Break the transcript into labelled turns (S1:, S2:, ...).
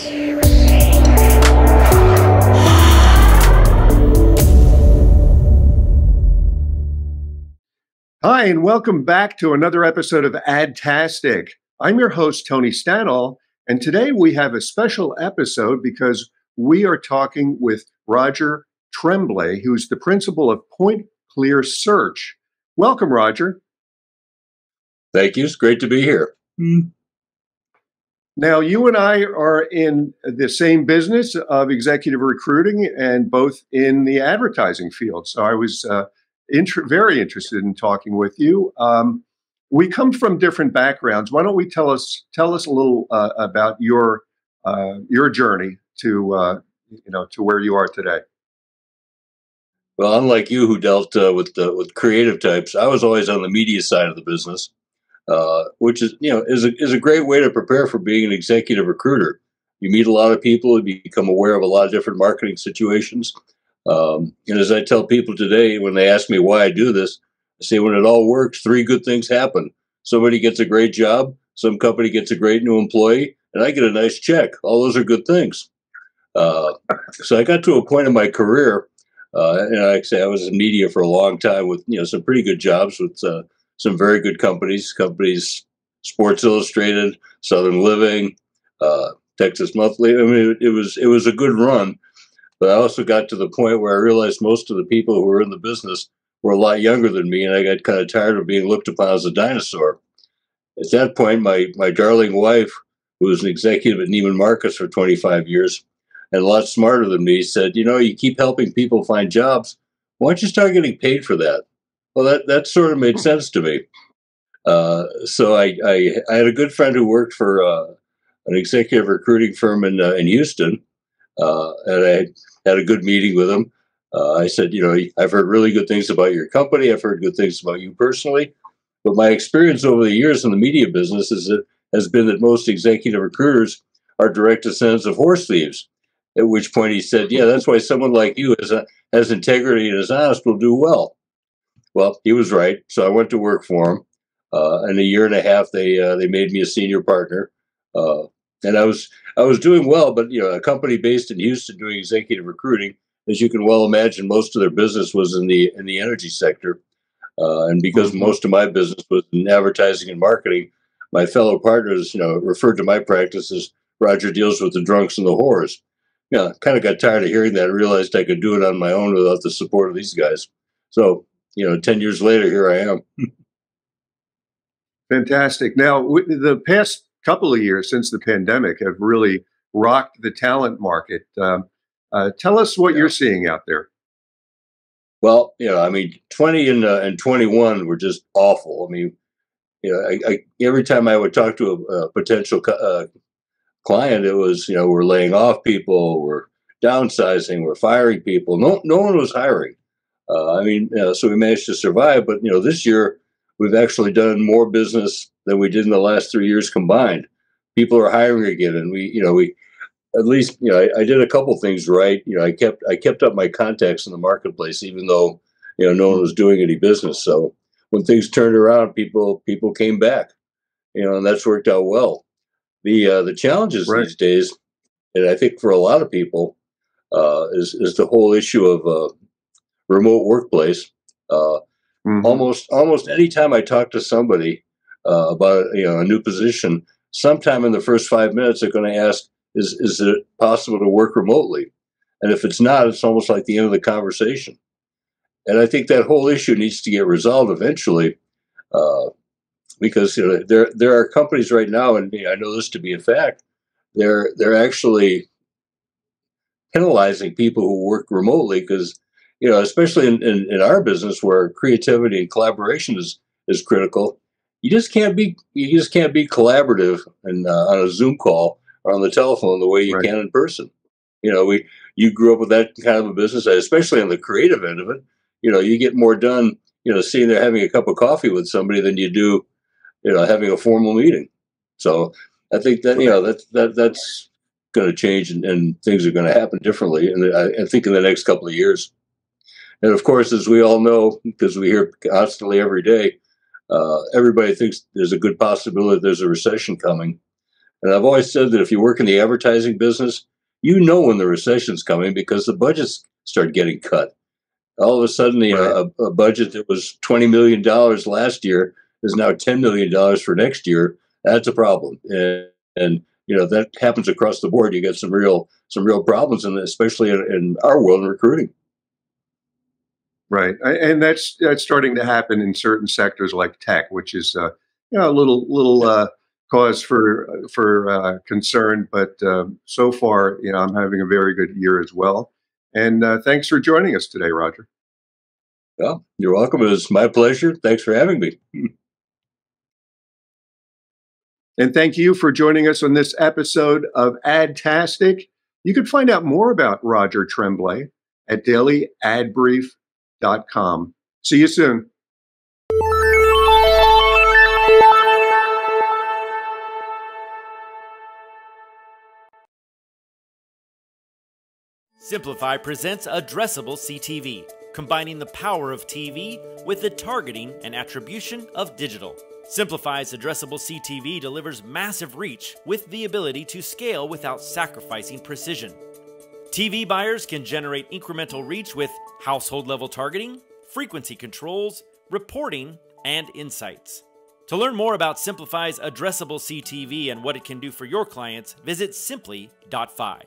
S1: Hi, and welcome back to another episode of AdTastic. I'm your host, Tony Stanall, and today we have a special episode because we are talking with Roger Tremblay, who's the principal of PointClear Search. Welcome, Roger.
S2: Thank you. It's great to be here.
S1: Now, you and I are in the same business of executive recruiting and both in the advertising field. So I was very interested in talking with you. We come from different backgrounds. Why don't we tell us a little about your journey to where you are today?
S2: Well, unlike you, who dealt with creative types, I was always on the media side of the business, which is a great way to prepare for being an executive recruiter. You meet a lot of people, you become aware of a lot of different marketing situations. And as I tell people today, when they ask me why I do this, I say when it all works, three good things happen. Somebody gets a great job, some company gets a great new employee, and I get a nice check. All those are good things. So I got to a point in my career, and like I say, I was in media for a long time with some pretty good jobs with some very good companies, Sports Illustrated, Southern Living, Texas Monthly. I mean, it was a good run. But I also got to the point where I realized most of the people who were in the business were a lot younger than me, and I got kind of tired of being looked upon as a dinosaur. At that point, my darling wife, who was an executive at Neiman Marcus for 25 years, and a lot smarter than me, said, you keep helping people find jobs. Why don't you start getting paid for that? Well, that sort of made sense to me. So I had a good friend who worked for an executive recruiting firm in Houston, and I had a good meeting with him. I said, I've heard really good things about your company. I've heard good things about you personally. But my experience over the years in the media business has been that most executive recruiters are direct descendants of horse thieves. At which point he said, yeah, that's why someone like you has integrity and is honest will do well. Well, he was right. So I went to work for him. In a year and a half, they made me a senior partner. And I was doing well, but a company based in Houston doing executive recruiting, as you can well imagine, most of their business was in the energy sector, and because most of my business was in advertising and marketing, my fellow partners, referred to my practice as Roger deals with the drunks and the whores. Kind of got tired of hearing that. I realized I could do it on my own without the support of these guys. So 10 years later, here I am.
S1: Fantastic. Now, the past couple of years since the pandemic have really rocked the talent market. Tell us what you're seeing out there.
S2: Well, 20 and 21 were just awful. I mean, every time I would talk to a potential client, it was, we're laying off people, we're downsizing, we're firing people. No one was hiring. So we managed to survive. But, this year we've actually done more business than we did in the last 3 years combined. People are hiring again, and we at least I did a couple things right. I kept up my contacts in the marketplace, even though no one was doing any business. So when things turned around, people came back, and that's worked out well. The challenges these days, and I think for a lot of people, is the whole issue of remote workplace. Almost any time I talk to somebody about a new position, sometime in the first 5 minutes they're going to ask, is it possible to work remotely? And if it's not, it's almost like the end of the conversation. And I think that whole issue needs to get resolved eventually, because there are companies right now, and I know this to be a fact, they're actually penalizing people who work remotely because especially in our business where creativity and collaboration is critical. You just can't be collaborative and on a Zoom call or on the telephone the way you can in person. You grew up with that kind of a business, especially on the creative end of it. You get more done, sitting there having a cup of coffee with somebody than you do, having a formal meeting. So I think that that's going to change and things are going to happen differently. And I think in the next couple of years. And of course, as we all know, because we hear constantly every day, everybody thinks there's a good possibility there's a recession coming. And I've always said that if you work in the advertising business, you know when the recession's coming because the budgets start getting cut. All of a sudden,
S1: Right.
S2: a budget that was $20 million last year is now $10 million for next year. That's a problem, and that happens across the board. You get some real problems, and especially in our world in recruiting.
S1: Right, and that's starting to happen in certain sectors like tech, which is a little cause for concern. But so far, I'm having a very good year as well. And thanks for joining us today, Roger.
S2: Well, you're welcome. It was my pleasure. Thanks for having me.
S1: And thank you for joining us on this episode of AdTastic. You can find out more about Roger Tremblay at dailyadbrief.com. See you soon.
S3: Simplify presents Addressable CTV, combining the power of TV with the targeting and attribution of digital. Simplify's Addressable CTV delivers massive reach with the ability to scale without sacrificing precision. TV buyers can generate incremental reach with household-level targeting, frequency controls, reporting, and insights. To learn more about Simplify's Addressable CTV and what it can do for your clients, visit simply.fi.